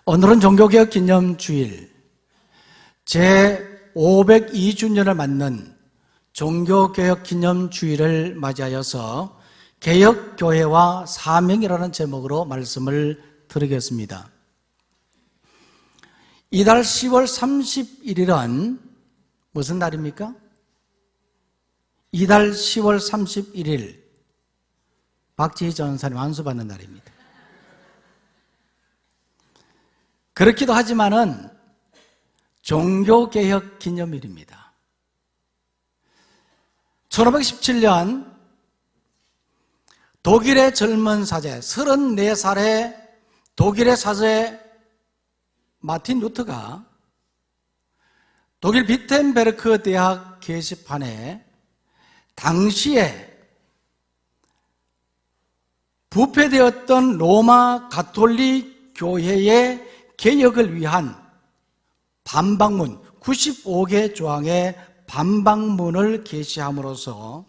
오늘은 종교개혁 기념주일 제502주년을 맞는 종교개혁 기념주일을 맞이하여서 개혁교회와 사명이라는 제목으로 말씀을 드리겠습니다. 이달 10월 31일은 무슨 날입니까? 이달 10월 31일 박지희 전사님 안수받는 날입니다. 그렇기도 하지만은 종교개혁 기념일입니다. 1517년 독일의 젊은 사제 34살의 독일의 사제 마틴 루터가 독일 비텐베르크 대학 게시판에 당시에 부패되었던 로마 가톨릭 교회의 개혁을 위한 반박문 95개 조항의 반박문을 게시함으로써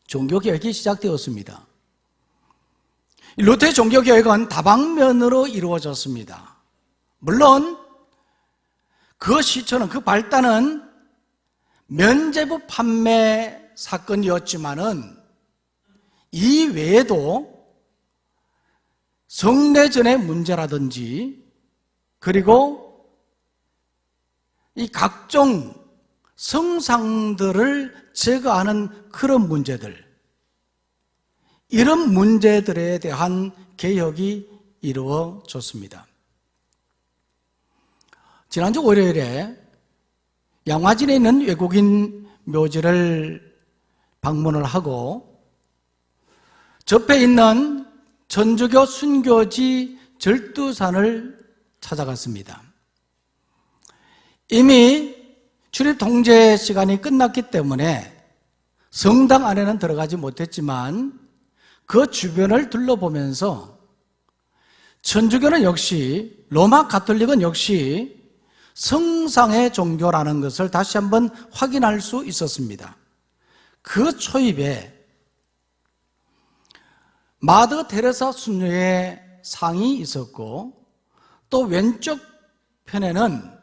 종교개혁이 시작되었습니다. 루터의 종교개혁은 다방면으로 이루어졌습니다. 물론 그 시초는, 그 발단은 면죄부 판매 사건이었지만은 이 외에도 성례전의 문제라든지 그리고 이 각종 성상들을 제거하는 그런 문제들, 이런 문제들에 대한 개혁이 이루어졌습니다. 지난주 월요일에 양화진에 있는 외국인 묘지를 방문을 하고 접해 있는 천주교 순교지 절두산을 찾아갔습니다. 이미 출입 통제 시간이 끝났기 때문에 성당 안에는 들어가지 못했지만 그 주변을 둘러보면서 천주교는 역시, 로마 가톨릭은 역시 성상의 종교라는 것을 다시 한번 확인할 수 있었습니다. 그 초입에 마더 테레사 수녀의 상이 있었고, 또 왼쪽 편에는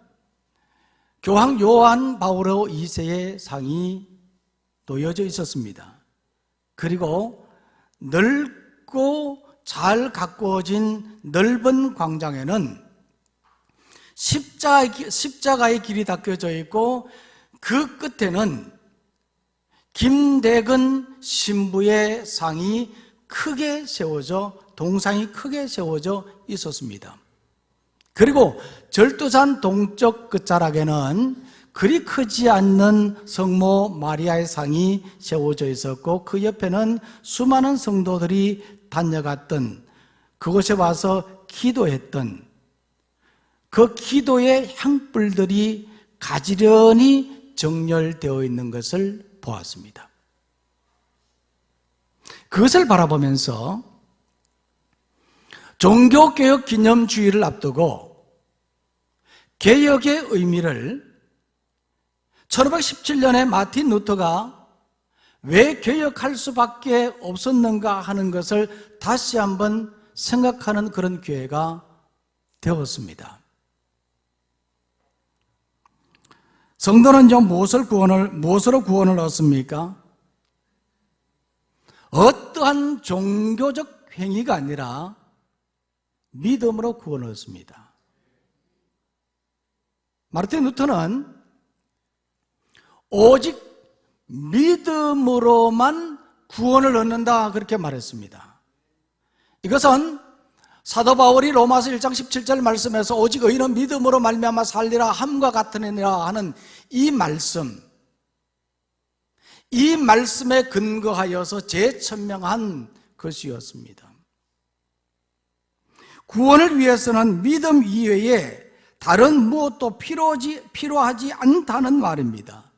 교황 요한 바오로 2세의 상이 놓여져 있었습니다. 그리고 넓고 잘 가꾸어진 넓은 광장에는 십자가의 길이 닦여져 있고, 그 끝에는 김대근 신부의 상이 크게 세워져, 동상이 크게 세워져 있었습니다. 그리고 절두산 동쪽 끝자락에는 그리 크지 않는 성모 마리아의 상이 세워져 있었고, 그 옆에는 수많은 성도들이 다녀갔던, 그곳에 와서 기도했던 그 기도의 향불들이 가지런히 정렬되어 있는 것을 보았습니다. 그것을 바라보면서 종교개혁 기념주의를 앞두고 개혁의 의미를 1517년에 마틴 루터가 왜 개혁할 수밖에 없었는가 하는 것을 다시 한번 생각하는 그런 기회가 되었습니다. 성도는 무엇으로 구원을 얻습니까? 어떠한 종교적 행위가 아니라 믿음으로 구원을 얻습니다. 마르틴 루터는 오직 믿음으로만 구원을 얻는다, 그렇게 말했습니다. 이것은 사도 바울이 로마서 1장 17절 말씀에서 오직 의인은 믿음으로 말미암아 살리라 함과 같으니라 하는 이 말씀에 근거하여서 재천명한 것이었습니다. 구원을 위해서는 믿음 이외에 다른 무엇도 필요하지 않다는 말입니다.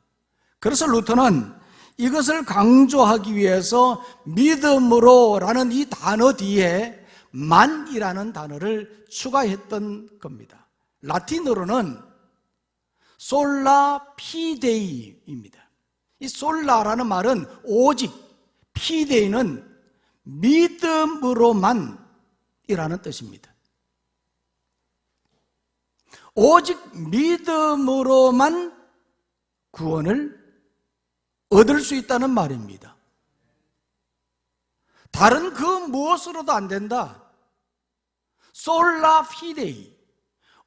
그래서 루터는 이것을 강조하기 위해서 믿음으로라는 이 단어 뒤에 만이라는 단어를 추가했던 겁니다. 라틴어로는 솔라 피데이입니다. 이 솔라라는 말은 오직, 피데이는 믿음으로만 이라는 뜻입니다. 오직 믿음으로만 구원을 얻을 수 있다는 말입니다. 다른 그 무엇으로도 안 된다. 솔라 피데이,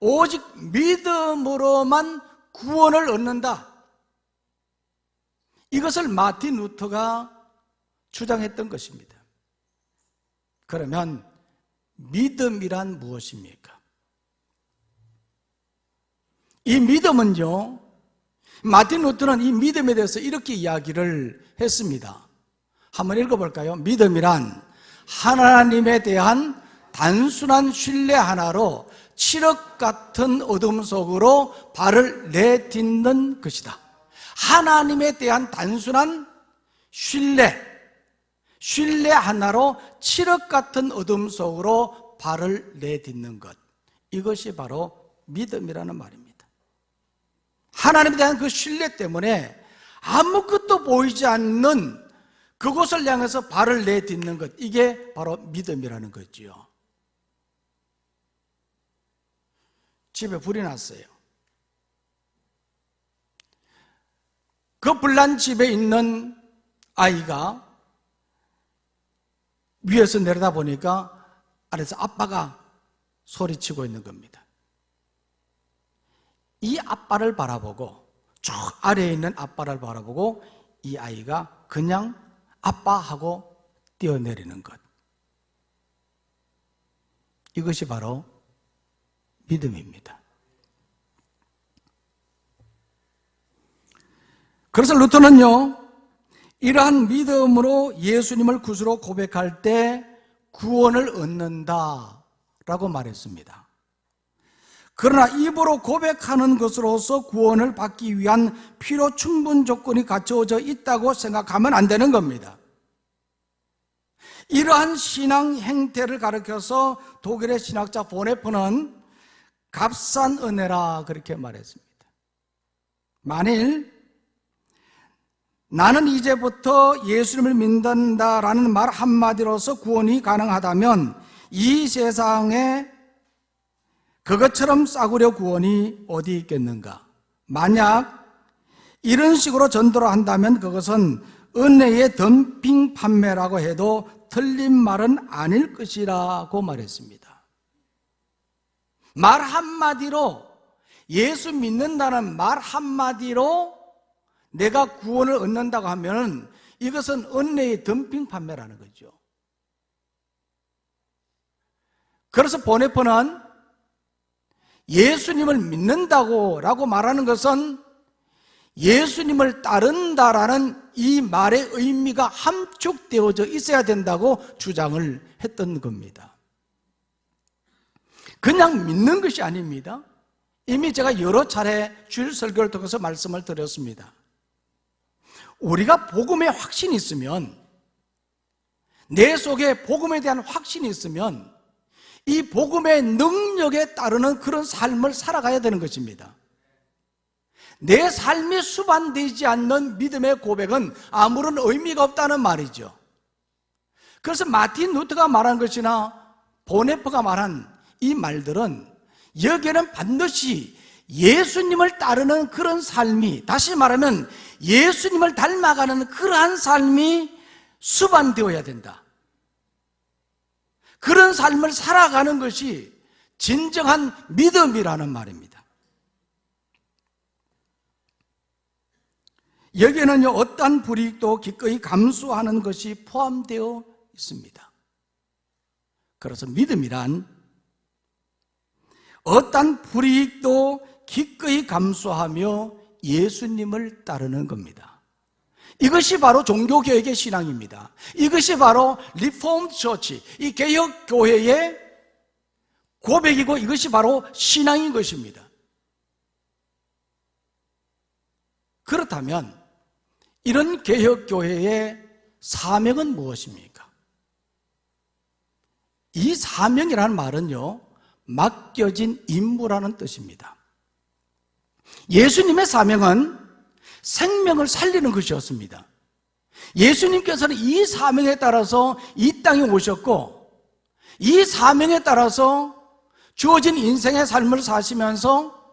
오직 믿음으로만 구원을 얻는다. 이것을 마틴 루터가 주장했던 것입니다. 그러면 믿음이란 무엇입니까? 이 믿음은요, 마틴 루터는 이 믿음에 대해서 이렇게 이야기를 했습니다. 한번 읽어볼까요? 믿음이란 하나님에 대한 단순한 신뢰 하나로 칠흑 같은 어둠 속으로 발을 내딛는 것이다. 하나님에 대한 단순한 신뢰 하나로 칠흑 같은 어둠 속으로 발을 내딛는 것, 이것이 바로 믿음이라는 말입니다. 하나님에 대한 그 신뢰 때문에 아무것도 보이지 않는 그곳을 향해서 발을 내딛는 것, 이게 바로 믿음이라는 거지요. 집에 불이 났어요. 그 불난 집에 있는 아이가 위에서 내려다 보니까 아래에서 아빠가 소리치고 있는 겁니다. 이 아빠를 바라보고, 저 아래에 있는 아빠를 바라보고 이 아이가 그냥 아빠하고 뛰어내리는 것, 이것이 바로 믿음입니다. 그래서 루터는요, 이러한 믿음으로 예수님을 구주로 고백할 때 구원을 얻는다라고 말했습니다. 그러나 입으로 고백하는 것으로서 구원을 받기 위한 필요 충분 조건이 갖춰져 있다고 생각하면 안 되는 겁니다. 이러한 신앙 행태를 가르쳐서 독일의 신학자 보네프는 값싼 은혜라 그렇게 말했습니다. 만일 나는 이제부터 예수님을 믿는다라는 말 한마디로서 구원이 가능하다면 이 세상에 그것처럼 싸구려 구원이 어디 있겠는가? 만약 이런 식으로 전도를 한다면 그것은 은혜의 덤핑 판매라고 해도 틀린 말은 아닐 것이라고 말했습니다. 말 한마디로, 예수 믿는다는 말 한마디로 내가 구원을 얻는다고 하면 이것은 은혜의 덤핑 판매라는 거죠. 그래서 보네퍼는 예수님을 믿는다고 라고 말하는 것은 예수님을 따른다라는 이 말의 의미가 함축되어져 있어야 된다고 주장을 했던 겁니다. 그냥 믿는 것이 아닙니다. 이미 제가 여러 차례 주일 설교를 통해서 말씀을 드렸습니다. 우리가 복음에 확신이 있으면, 내 속에 복음에 대한 확신이 있으면 이 복음의 능력에 따르는 그런 삶을 살아가야 되는 것입니다. 내 삶이 수반되지 않는 믿음의 고백은 아무런 의미가 없다는 말이죠. 그래서 마틴 루터가 말한 것이나 보네퍼가 말한 이 말들은 여기에는 반드시 예수님을 따르는 그런 삶이, 다시 말하면 예수님을 닮아가는 그러한 삶이 수반되어야 된다. 그런 삶을 살아가는 것이 진정한 믿음이라는 말입니다. 여기에는요, 어떠한 불이익도 기꺼이 감수하는 것이 포함되어 있습니다. 그래서 믿음이란 어떠한 불이익도 기꺼이 감수하며 예수님을 따르는 겁니다. 이것이 바로 종교개혁의 신앙입니다. 이것이 바로 리폼드 처치, 이 개혁교회의 고백이고 이것이 바로 신앙인 것입니다. 그렇다면 이런 개혁교회의 사명은 무엇입니까? 이 사명이라는 말은요, 맡겨진 임무라는 뜻입니다. 예수님의 사명은 생명을 살리는 것이었습니다. 예수님께서는 이 사명에 따라서 이 땅에 오셨고, 이 사명에 따라서 주어진 인생의 삶을 사시면서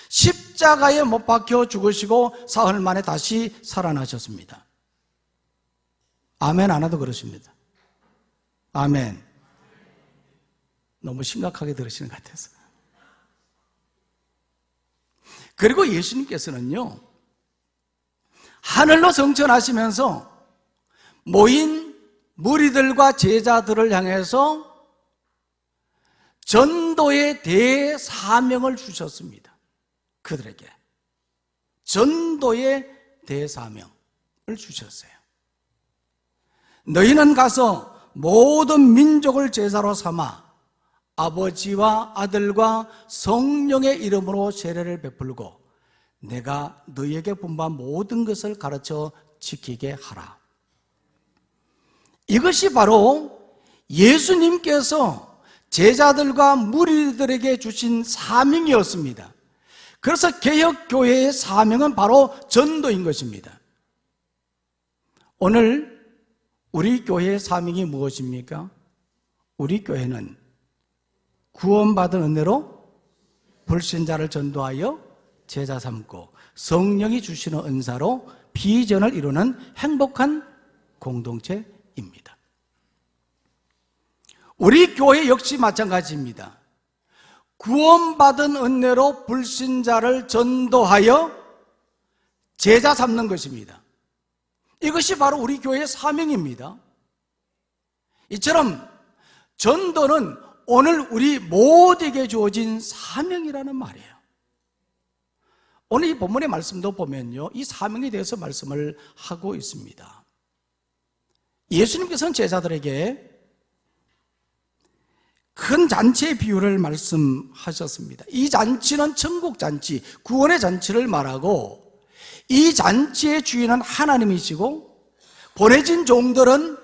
십자가에 못 박혀 죽으시고 사흘 만에 다시 살아나셨습니다. 아멘 안 해도 그러십니다. 아멘. 너무 심각하게 들으시는 것 같아서. 그리고 예수님께서는요, 하늘로 승천하시면서 모인 무리들과 제자들을 향해서 전도의 대사명을 주셨습니다. 그들에게 전도의 대사명을 주셨어요. 너희는 가서 모든 민족을 제자로 삼아 아버지와 아들과 성령의 이름으로 세례를 베풀고 내가 너희에게 분부한 모든 것을 가르쳐 지키게 하라. 이것이 바로 예수님께서 제자들과 무리들에게 주신 사명이었습니다. 그래서 개혁교회의 사명은 바로 전도인 것입니다. 오늘 우리 교회의 사명이 무엇입니까? 우리 교회는 구원받은 은혜로 불신자를 전도하여 제자 삼고 성령이 주시는 은사로 비전을 이루는 행복한 공동체입니다. 우리 교회 역시 마찬가지입니다. 구원받은 은혜로 불신자를 전도하여 제자 삼는 것입니다. 이것이 바로 우리 교회의 사명입니다. 이처럼 전도는 오늘 우리 모두에게 주어진 사명이라는 말이에요. 오늘 이 본문의 말씀도 보면요, 이 사명에 대해서 말씀을 하고 있습니다. 예수님께서는 제자들에게 큰 잔치의 비유를 말씀하셨습니다. 이 잔치는 천국 잔치, 구원의 잔치를 말하고 이 잔치의 주인은 하나님이시고 보내진 종들은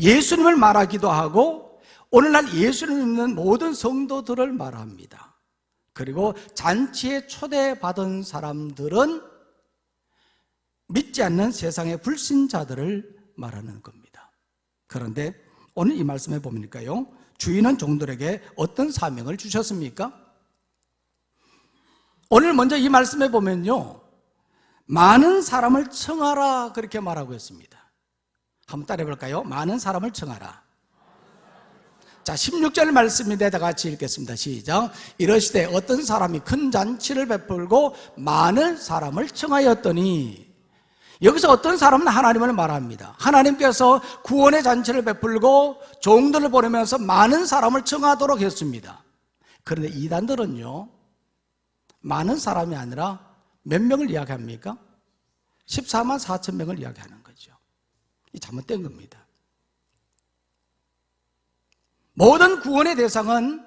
예수님을 말하기도 하고 오늘날 예수님 믿는 모든 성도들을 말합니다. 그리고 잔치에 초대받은 사람들은 믿지 않는 세상의 불신자들을 말하는 겁니다. 그런데 오늘 이 말씀에 보니까요, 주인은 종들에게 어떤 사명을 주셨습니까? 오늘 먼저 이 말씀에 보면요, 많은 사람을 청하라 그렇게 말하고 있습니다. 한번 따라해 볼까요? 많은 사람을 청하라. 자, 16절 말씀인데 다 같이 읽겠습니다. 시작. 이러시되 어떤 사람이 큰 잔치를 베풀고 많은 사람을 청하였더니, 여기서 어떤 사람은 하나님을 말합니다. 하나님께서 구원의 잔치를 베풀고 종들을 보내면서 많은 사람을 청하도록 했습니다. 그런데 이단들은요, 많은 사람이 아니라 몇 명을 이야기합니까? 14만 4천 명을 이야기하는 거죠. 이 잘못된 겁니다. 모든 구원의 대상은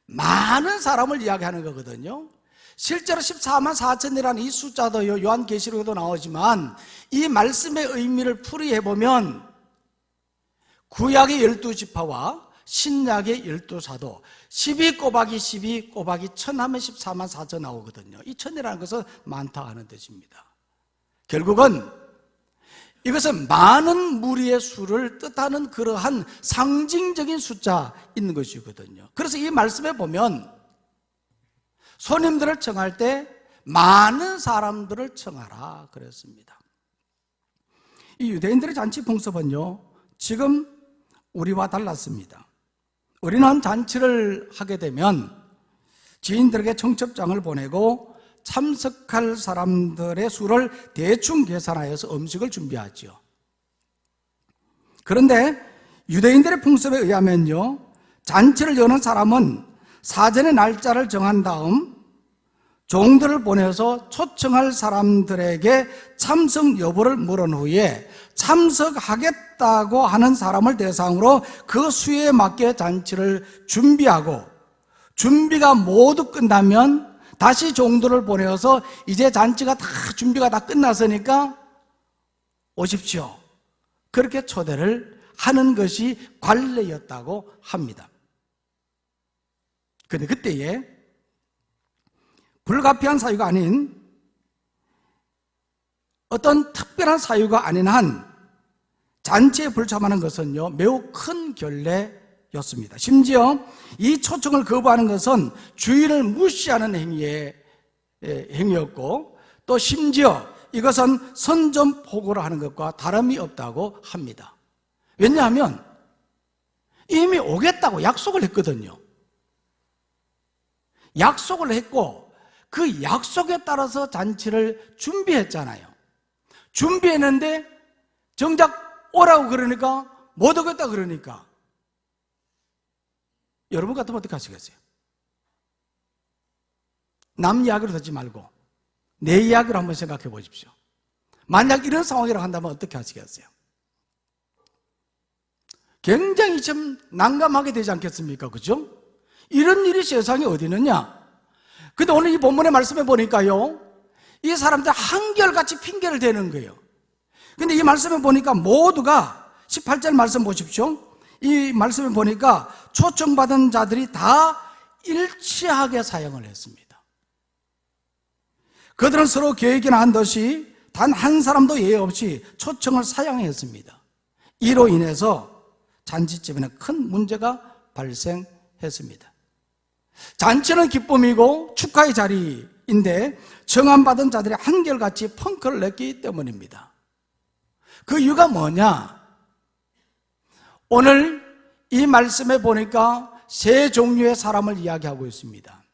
많은 사람을 이야기하는 거거든요. 실제로 14만 4천이라는 이 숫자도 요한계시록에도 나오지만 이 말씀의 의미를 풀이해보면 구약의 12지파와 신약의 12사도 12 곱하기 12 곱하기 1000 하면 14만 4천 나오거든요. 이 1000이라는 것은 많다 하는 뜻입니다. 결국은 이것은 많은 무리의 수를 뜻하는 그러한 상징적인 숫자인 것이거든요. 그래서 이 말씀에 보면 손님들을 청할 때 많은 사람들을 청하라 그랬습니다. 이 유대인들의 잔치 풍습은요, 지금 우리와 달랐습니다. 우리는 잔치를 하게 되면 지인들에게 청첩장을 보내고 참석할 사람들의 수를 대충 계산하여서 음식을 준비하죠. 그런데 유대인들의 풍습에 의하면요, 잔치를 여는 사람은 사전에 날짜를 정한 다음 종들을 보내서 초청할 사람들에게 참석 여부를 물은 후에 참석하겠다고 하는 사람을 대상으로 그 수에 맞게 잔치를 준비하고, 준비가 모두 끝나면 다시 종들을 보내서 이제 잔치가 다 준비가 다 끝났으니까 오십시오, 그렇게 초대를 하는 것이 관례였다고 합니다. 그런데 그때에 불가피한 사유가 아닌, 어떤 특별한 사유가 아닌 한 잔치에 불참하는 것은요, 매우 큰 결례 문제였습니다. 심지어 이 초청을 거부하는 것은 주인을 무시하는 행위였고, 또 심지어 이것은 선전포고를 하는 것과 다름이 없다고 합니다. 왜냐하면 이미 오겠다고 약속을 했거든요. 약속을 했고 그 약속에 따라서 잔치를 준비했잖아요. 준비했는데 정작 오라고 그러니까 못 오겠다 그러니까 여러분 같으면 어떻게 하시겠어요? 남 이야기로 듣지 말고 내 이야기로 한번 생각해 보십시오. 만약 이런 상황이라고 한다면 어떻게 하시겠어요? 굉장히 좀 난감하게 되지 않겠습니까? 그죠? 이런 일이 세상에 어디 있느냐? 근데 오늘 이 본문의 말씀에 보니까요, 이 사람들 한결같이 핑계를 대는 거예요. 근데 이 말씀에 보니까 모두가 18절 말씀 보십시오. 이 말씀에 보니까 초청받은 자들이 다 일치하게 사용을 했습니다. 그들은 서로 계획이나 한 듯이 단 한 사람도 예외 없이 초청을 사용했습니다. 이로 인해서 잔치집에는 큰 문제가 발생했습니다. 잔치는 기쁨이고 축하의 자리인데 청함받은 자들이 한결같이 펑크를 냈기 때문입니다. 그 이유가 뭐냐? 오늘 이 말씀에 보니까 세 종류의 사람을 이야기하고 있습니다.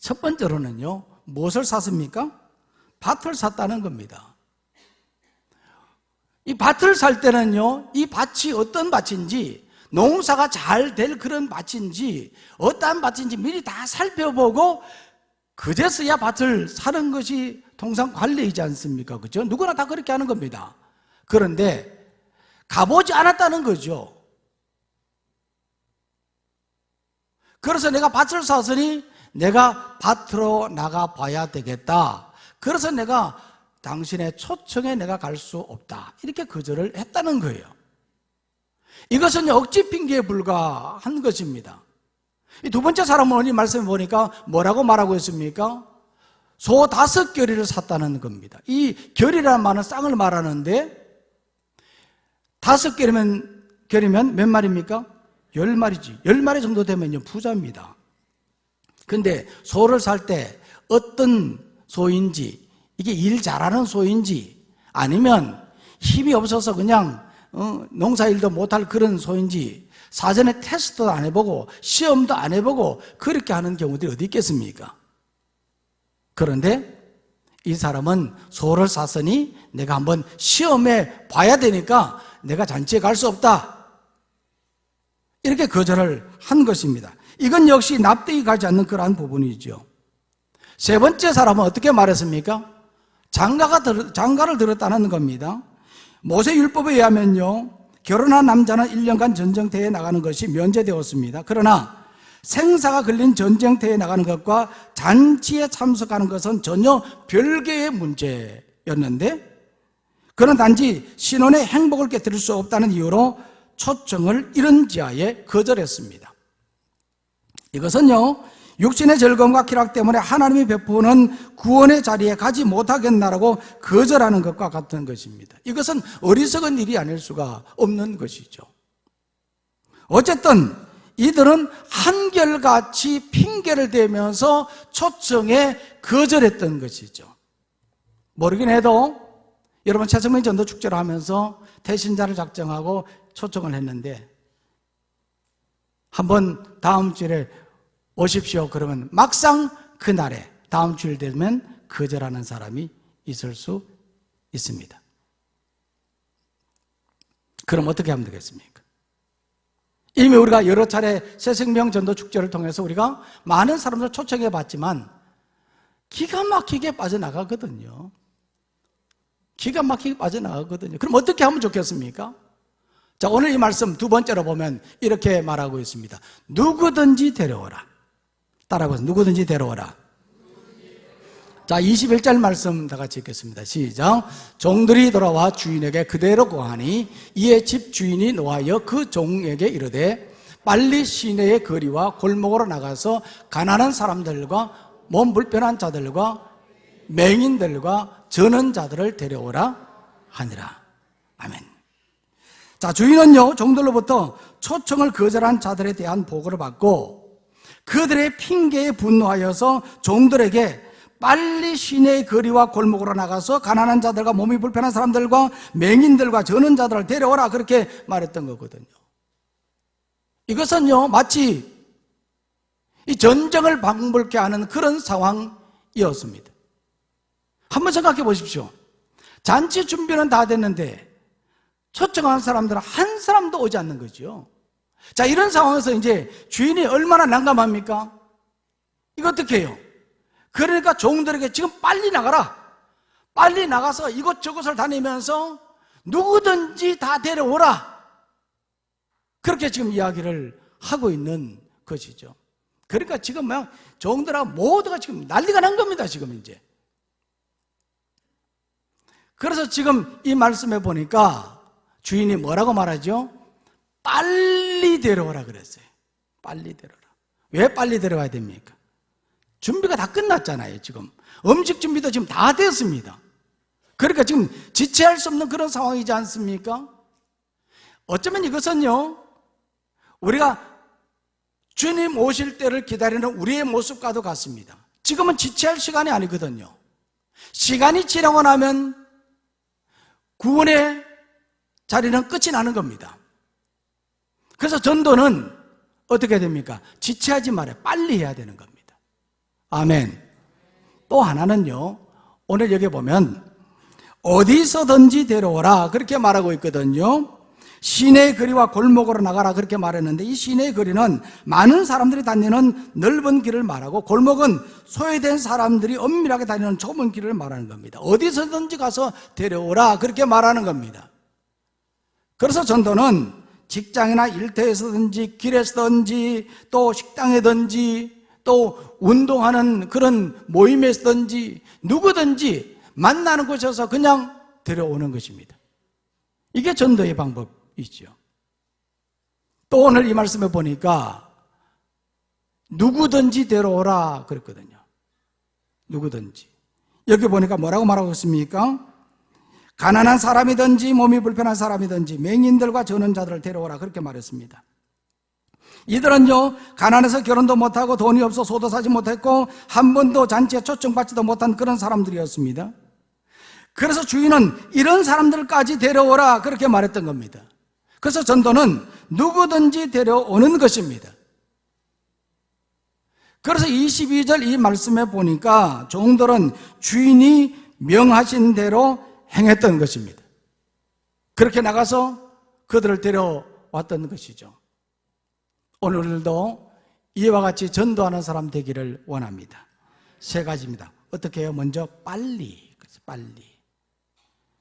첫 번째로는요, 무엇을 샀습니까? 밭을 샀다는 겁니다. 이 밭을 살 때는요, 이 밭이 어떤 밭인지, 농사가 잘 될 그런 밭인지, 어떠한 밭인지 미리 다 살펴보고 그제서야 밭을 사는 것이 통상 관례이지 않습니까? 그죠? 누구나 다 그렇게 하는 겁니다. 그런데 가보지 않았다는 거죠. 그래서 내가 밭을 샀으니 내가 밭으로 나가 봐야 되겠다. 그래서 내가 당신의 초청에 내가 갈 수 없다. 이렇게 거절을 했다는 거예요. 이것은 억지 핑계에 불과한 것입니다. 이 두 번째 사람은 오늘 말씀해 보니까 뭐라고 말하고 있습니까? 소 5겨리를 샀다는 겁니다. 이 겨리라는 말은 쌍을 말하는데 5겨리면 몇 마리입니까? 10마리지. 10마리 정도 되면요 부자입니다. 근데 소를 살 때 어떤 소인지, 이게 일 잘하는 소인지 아니면 힘이 없어서 그냥 농사일도 못할 그런 소인지 사전에 테스트도 안 해보고 시험도 안 해보고 그렇게 하는 경우들이 어디 있겠습니까? 그런데 이 사람은 소를 샀으니 내가 한번 시험해 봐야 되니까 내가 잔치에 갈 수 없다, 이렇게 거절을 한 것입니다. 이건 역시 납득이 가지 않는 그러한 부분이죠. 세 번째 사람은 어떻게 말했습니까? 장가를 들었다는 겁니다. 모세율법에 의하면요, 결혼한 남자는 1년간 전쟁터에 나가는 것이 면제되었습니다. 그러나 생사가 걸린 전쟁터에 나가는 것과 잔치에 참석하는 것은 전혀 별개의 문제였는데, 그는 단지 신혼의 행복을 깨뜨릴 수 없다는 이유로 초청을 이런 지하에 거절했습니다. 이것은요, 육신의 즐거움과 쾌락 때문에 하나님이 베푸는 구원의 자리에 가지 못하겠나라고 거절하는 것과 같은 것입니다. 이것은 어리석은 일이 아닐 수가 없는 것이죠. 어쨌든 이들은 한결같이 핑계를 대면서 초청에 거절했던 것이죠. 모르긴 해도 여러분 최성민 전도 축제를 하면서 대신자를 작정하고 초청을 했는데 한번 다음 주에 오십시오 그러면 막상 그날에 다음 주일 되면 거절하는 사람이 있을 수 있습니다. 그럼 어떻게 하면 되겠습니까? 이미 우리가 여러 차례 새생명 전도 축제를 통해서 우리가 많은 사람들 초청해 봤지만 기가 막히게 빠져나가거든요. 기가 막히게 빠져나가거든요. 그럼 어떻게 하면 좋겠습니까? 자, 오늘 이 말씀 두 번째로 보면 이렇게 말하고 있습니다. 누구든지 데려오라. 따라해보세요. 누구든지 데려오라. 자, 21절 말씀 다 같이 읽겠습니다. 시작. 종들이 돌아와 주인에게 그대로 고하니 이에 집 주인이 노하여 그 종에게 이르되 빨리 시내의 거리와 골목으로 나가서 가난한 사람들과 몸 불편한 자들과 맹인들과 저는 자들을 데려오라 하니라. 아멘. 자, 주인은요, 종들로부터 초청을 거절한 자들에 대한 보고를 받고 그들의 핑계에 분노하여서 종들에게 빨리 시내의 거리와 골목으로 나가서 가난한 자들과 몸이 불편한 사람들과 맹인들과 저는 자들을 데려오라, 그렇게 말했던 거거든요. 이것은요, 마치 이 전쟁을 방불케 하는 그런 상황이었습니다. 한번 생각해 보십시오. 잔치 준비는 다 됐는데 초청한 사람들은 한 사람도 오지 않는 거죠. 자, 이런 상황에서 이제 주인이 얼마나 난감합니까? 이거 어떻게 해요? 그러니까 종들에게 지금 빨리 나가라, 빨리 나가서 이곳저곳을 다니면서 누구든지 다 데려오라, 그렇게 지금 이야기를 하고 있는 것이죠. 그러니까 지금 막 종들하고 모두가 지금 난리가 난 겁니다, 지금 이제. 그래서 지금 이 말씀에 보니까 주인이 뭐라고 말하죠? 빨리 데려오라 그랬어요. 빨리 데려오라. 왜 빨리 데려와야 됩니까? 준비가 다 끝났잖아요, 지금. 음식 준비도 지금 다 됐습니다. 그러니까 지금 지체할 수 없는 그런 상황이지 않습니까? 어쩌면 이것은요, 우리가 주님 오실 때를 기다리는 우리의 모습과도 같습니다. 지금은 지체할 시간이 아니거든요. 시간이 지나고 나면 구원의 자리는 끝이 나는 겁니다. 그래서 전도는 어떻게 됩니까? 지체하지 말아요. 빨리 해야 되는 겁니다. 아멘. 또 하나는요, 오늘 여기 보면 어디서든지 데려오라, 그렇게 말하고 있거든요. 시내 거리와 골목으로 나가라, 그렇게 말했는데, 이 시내 거리는 많은 사람들이 다니는 넓은 길을 말하고, 골목은 소외된 사람들이 엄밀하게 다니는 좁은 길을 말하는 겁니다. 어디서든지 가서 데려오라, 그렇게 말하는 겁니다. 그래서 전도는 직장이나 일터에서든지 길에서든지 또 식당에든지 또 운동하는 그런 모임에서든지 누구든지 만나는 곳에서 그냥 데려오는 것입니다. 이게 전도의 방법이죠. 또 오늘 이 말씀에 보니까 누구든지 데려오라 그랬거든요. 누구든지. 여기 보니까 뭐라고 말하고 있습니까? 가난한 사람이든지 몸이 불편한 사람이든지 맹인들과 저는 자들을 데려오라, 그렇게 말했습니다. 이들은요, 가난해서 결혼도 못하고 돈이 없어 소도 사지 못했고 한 번도 잔치에 초청받지도 못한 그런 사람들이었습니다. 그래서 주인은 이런 사람들까지 데려오라, 그렇게 말했던 겁니다. 그래서 전도는 누구든지 데려오는 것입니다. 그래서 22절 이 말씀에 보니까 종들은 주인이 명하신 대로 행했던 것입니다. 그렇게 나가서 그들을 데려왔던 것이죠. 오늘도 이와 같이 전도하는 사람 되기를 원합니다. 세 가지입니다. 어떻게 해요? 먼저 빨리.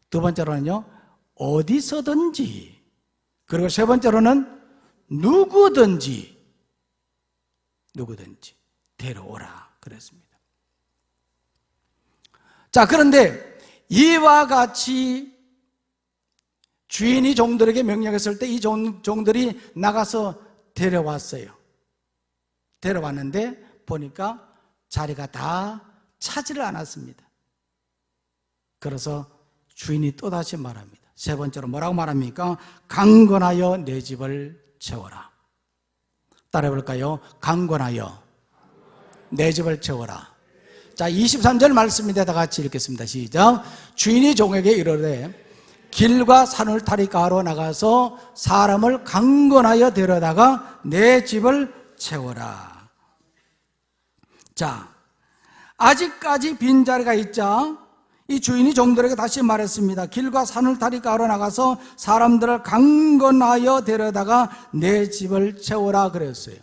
두 번째로는요, 어디서든지. 그리고 세 번째로는 누구든지 데려오라 그랬습니다. 자, 그런데 이와 같이 주인이 종들에게 명령했을 때 이 종들이 나가서 데려왔어요. 데려왔는데 보니까 자리가 다 차지를 않았습니다. 그래서 주인이 또다시 말합니다. 세 번째로 뭐라고 말합니까? 강건하여 내 집을 채워라. 따라해볼까요? 강건하여 내 집을 채워라. 자, 23절 말씀인데 다 같이 읽겠습니다. 시작. 주인이 종에게 이르되 길과 산을 타리 가로 나가서 사람을 강건하여 데려다가 내 집을 채워라. 자, 아직까지 빈자리가 있자 이 주인이 종들에게 다시 말했습니다. 길과 산을 타리 가로 나가서 사람들을 강건하여 데려다가 내 집을 채워라 그랬어요.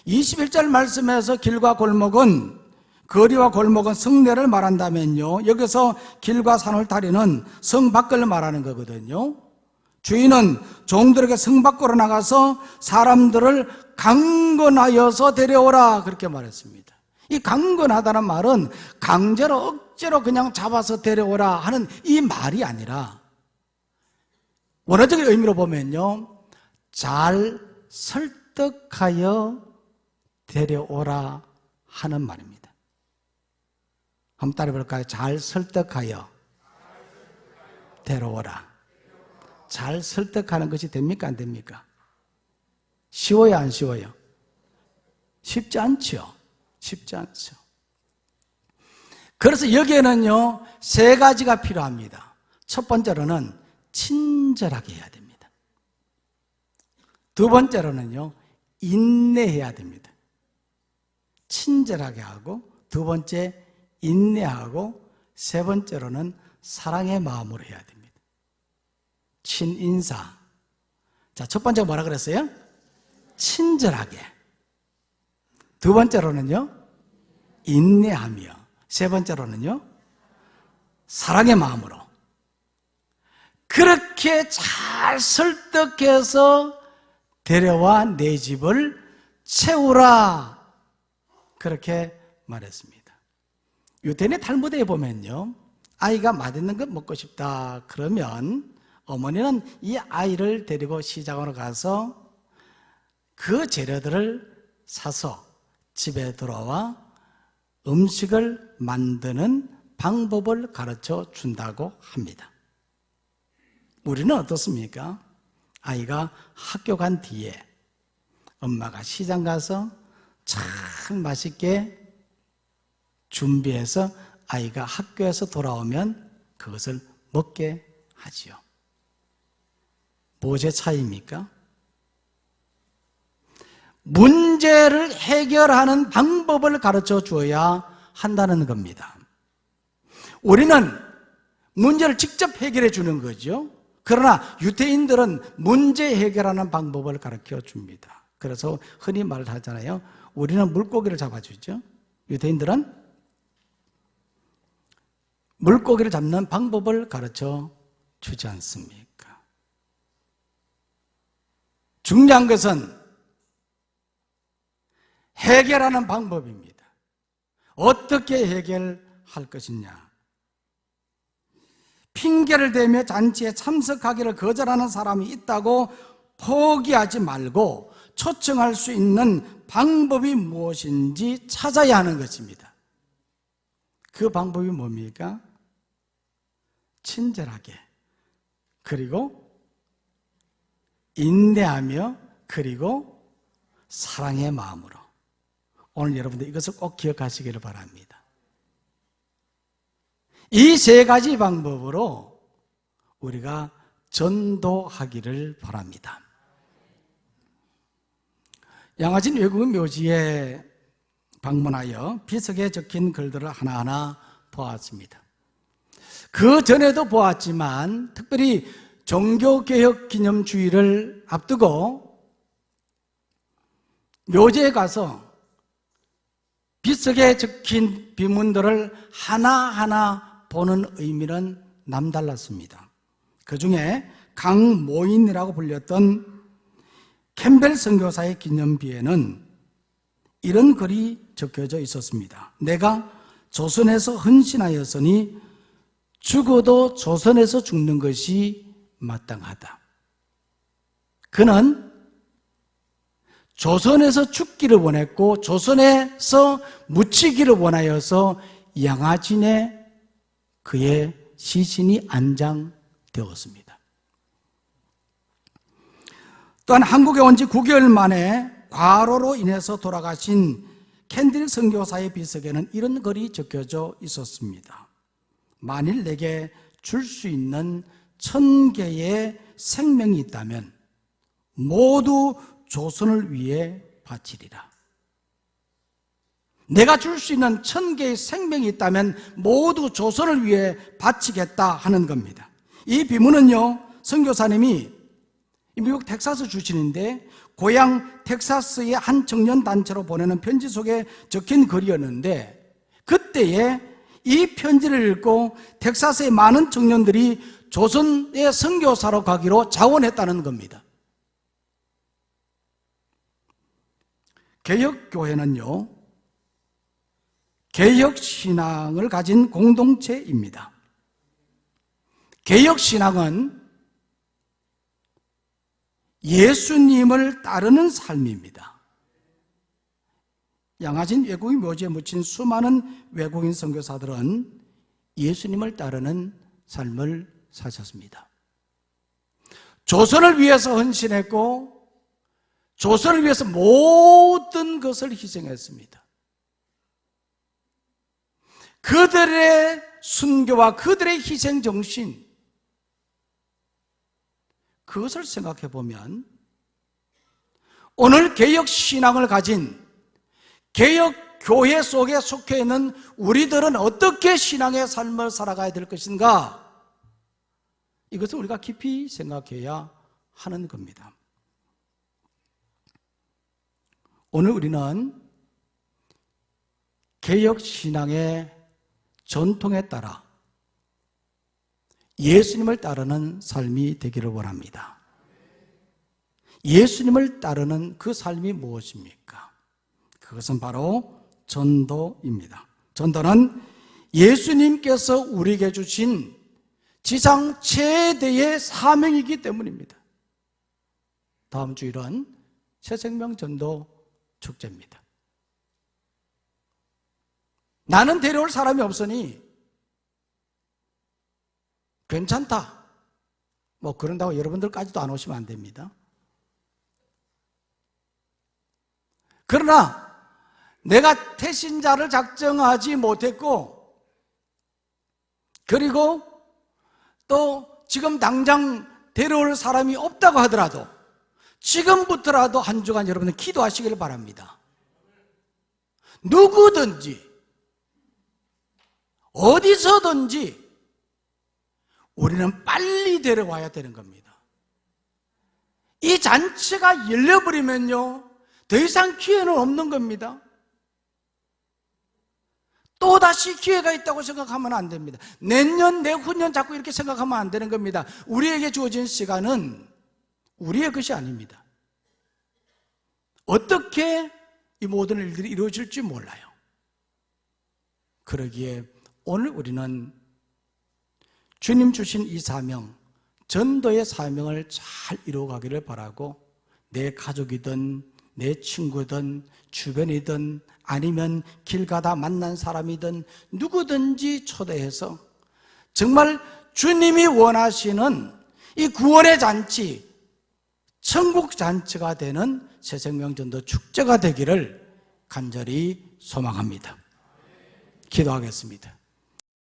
21절 말씀에서 길과 골목은, 거리와 골목은 성내를 말한다면요, 여기서 길과 산을 타리는 성 밖을 말하는 거거든요. 주인은 종들에게 성 밖으로 나가서 사람들을 강건하여서 데려오라, 그렇게 말했습니다. 이 강건하다는 말은 강제로 억지로 그냥 잡아서 데려오라 하는 이 말이 아니라, 원어적인 의미로 보면요, 잘 설득하여 데려오라 하는 말입니다. 한번 따라해볼까요? 잘 설득하여 데려오라. 잘 설득하는 것이 됩니까? 안 됩니까? 쉬워요? 안 쉬워요? 쉽지 않죠. 쉽지 않죠. 그래서 여기에는요, 세 가지가 필요합니다. 첫 번째로는 친절하게 해야 됩니다. 두 번째로는요, 인내해야 됩니다. 친절하게 하고, 두 번째, 인내하고, 세 번째로는 사랑의 마음으로 해야 됩니다. 친인사. 자, 첫 번째가 뭐라 그랬어요? 친절하게. 두 번째로는요, 인내하며. 세 번째로는요, 사랑의 마음으로. 그렇게 잘 설득해서 데려와 내 집을 채우라. 그렇게 말했습니다. 유대인의 탈무드에 보면요, 아이가 맛있는 것 먹고 싶다 그러면 어머니는 이 아이를 데리고 시장으로 가서 그 재료들을 사서 집에 들어와 음식을 만드는 방법을 가르쳐 준다고 합니다. 우리는 어떻습니까? 아이가 학교 간 뒤에 엄마가 시장 가서 참 맛있게 준비해서 아이가 학교에서 돌아오면 그것을 먹게 하지요. 무엇의 차이입니까? 문제를 해결하는 방법을 가르쳐 주어야 한다는 겁니다. 우리는 문제를 직접 해결해 주는 거죠. 그러나 유대인들은 문제 해결하는 방법을 가르쳐 줍니다. 그래서 흔히 말하잖아요. 우리는 물고기를 잡아주죠. 유대인들은 물고기를 잡는 방법을 가르쳐 주지 않습니까? 중요한 것은 해결하는 방법입니다. 어떻게 해결할 것이냐? 핑계를 대며 잔치에 참석하기를 거절하는 사람이 있다고 포기하지 말고 초청할 수 있는 방법이 무엇인지 찾아야 하는 것입니다. 그 방법이 뭡니까? 친절하게, 그리고 인내하며, 그리고 사랑의 마음으로. 오늘 여러분들 이것을 꼭 기억하시기를 바랍니다. 이 세 가지 방법으로 우리가 전도하기를 바랍니다. 양화진 외국인 묘지에 방문하여 비석에 적힌 글들을 하나하나 보았습니다. 그 전에도 보았지만 특별히 종교개혁 기념주의를 앞두고 묘지에 가서 비석에 적힌 비문들을 하나하나 보는 의미는 남달랐습니다. 그 중에 강모인이라고 불렸던 캠벨 선교사의 기념비에는 이런 글이 적혀져 있었습니다. 내가 조선에서 헌신하였으니 죽어도 조선에서 죽는 것이 마땅하다. 그는 조선에서 죽기를 원했고 조선에서 묻히기를 원하여서 양화진에 그의 시신이 안장되었습니다. 또한 한국에 온 지 9개월 만에 과로로 인해서 돌아가신 캔딜 선교사의 비석에는 이런 글이 적혀져 있었습니다. 만일 내게 줄 수 있는 1000개의 생명이 있다면 모두 조선을 위해 바치리라. 내가 줄 수 있는 1000개의 생명이 있다면 모두 조선을 위해 바치겠다 하는 겁니다. 이 비문은요, 선교사님이 미국 텍사스 출신인데 고향 텍사스의 한 청년 단체로 보내는 편지 속에 적힌 글이었는데, 그때에 이 편지를 읽고 텍사스의 많은 청년들이 조선의 선교사로 가기로 자원했다는 겁니다. 개혁교회는요, 개혁신앙을 가진 공동체입니다. 개혁신앙은 예수님을 따르는 삶입니다. 양화진 외국인 묘지에 묻힌 수많은 외국인 선교사들은 예수님을 따르는 삶을 사셨습니다. 조선을 위해서 헌신했고 조선을 위해서 모든 것을 희생했습니다. 그들의 순교와 그들의 희생정신, 그것을 생각해 보면 오늘 개혁신앙을 가진 개혁교회 속에 속해 있는 우리들은 어떻게 신앙의 삶을 살아가야 될 것인가, 이것을 우리가 깊이 생각해야 하는 겁니다. 오늘 우리는 개혁신앙의 전통에 따라 예수님을 따르는 삶이 되기를 원합니다. 예수님을 따르는 그 삶이 무엇입니까? 그것은 바로 전도입니다. 전도는 예수님께서 우리에게 주신 지상 최대의 사명이기 때문입니다. 다음 주일은 새생명 전도 축제입니다. 나는 데려올 사람이 없으니 괜찮다, 뭐 그런다고 여러분들까지도 안 오시면 안 됩니다. 그러나 내가 태신자를 작정하지 못했고, 그리고 또 지금 당장 데려올 사람이 없다고 하더라도 지금부터라도 한 주간 여러분은 기도하시기를 바랍니다. 누구든지 어디서든지 우리는 빨리 데려와야 되는 겁니다. 이 잔치가 열려버리면요, 더 이상 기회는 없는 겁니다. 또다시 기회가 있다고 생각하면 안 됩니다. 내년, 내후년 자꾸 이렇게 생각하면 안 되는 겁니다. 우리에게 주어진 시간은 우리의 것이 아닙니다. 어떻게 이 모든 일들이 이루어질지 몰라요. 그러기에 오늘 우리는 주님 주신 이 사명, 전도의 사명을 잘 이루어가기를 바라고, 내 가족이든 내 친구든 주변이든 아니면 길 가다 만난 사람이든 누구든지 초대해서 정말 주님이 원하시는 이 구원의 잔치, 천국 잔치가 되는 새생명전도 축제가 되기를 간절히 소망합니다. 기도하겠습니다.